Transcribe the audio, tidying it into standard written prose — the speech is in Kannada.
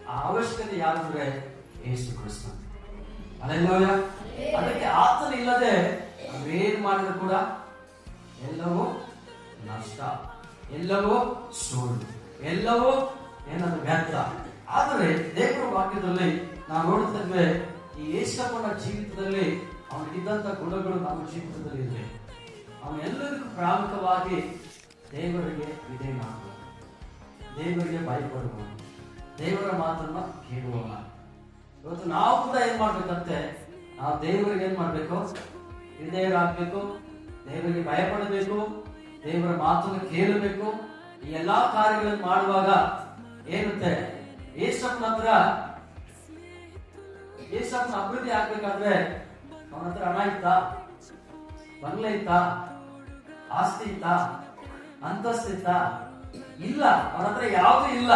ಆ ಅವಶ್ಯಕತೆ ಯಾರಂದ್ರೆ ಯೇಸು ಕ್ರಿಸ್ತ. ಅಲ್ಲೆಲ್ಲೂಯ. ಅದಕ್ಕೆ ಆತನ ಇಲ್ಲದೆ ನಾವೇನ್ ಮಾಡಿದ್ರು ಕೂಡ ಎಲ್ಲವೂ ನಷ್ಟ, ಎಲ್ಲವೂ ಸುಳ್ಳು, ಎಲ್ಲವೂ ಏನಾದ್ರು ವ್ಯರ್ಥ. ಆದರೆ ದೇವರ ವಾಕ್ಯದಲ್ಲಿ ನಾವು ನೋಡುತ್ತೇವೆ, ಈ ಯೇಸಪ್ಪನ ಜೀವಿತದಲ್ಲಿ ಅವನಿಗಿದ್ದಂತ ಗುಣಗಳು ನಮ್ಮ ಜೀವಿತದಲ್ಲಿ ಇದೆ. ಅವನೆಲ್ಲರಿಗೂ ಪ್ರಾಮುಖ್ಯವಾಗಿ ದೇವರಿಗೆ ವಿಧೇಯನಾಗುವ, ದೇವರಿಗೆ ಭಯಪಡುವ, ದೇವರ ಮಾತನ್ನ ಕೇಳುವವ. ಇವತ್ತು ನಾವು ಕೂಡ ಏನ್ ಮಾಡ್ಬೇಕಂತೆ, ನಾವು ದೇವರಿಗೆ ಏನ್ ಮಾಡ್ಬೇಕು, ವಿಧೇಯರಾಗಬೇಕು, ದೇವರಿಗೆ ಭಯಪಡಬೇಕು, ದೇವರ ಮಾತನ್ನು ಕೇಳಬೇಕು. ಈ ಎಲ್ಲಾ ಕಾರ್ಯಗಳನ್ನು ಮಾಡುವಾಗ ಏನುತ್ತೆ, ಯೇಸಪ್ಪನ ಅಭಿವೃದ್ಧಿ ಆಗ್ಬೇಕಾದ್ರೆ ಅವನ ಹತ್ರ ಹಣ ಇತ್ತಾ, ಬಂಗ್ಲೆ ಇತ್ತಾ, ಆಸ್ತಿ ಇತ್ತಾ, ಅಂತಸ್ತಿತ್ತ? ಇಲ್ಲ. ಅವನ ಹತ್ರ ಯಾವುದು ಇಲ್ಲ.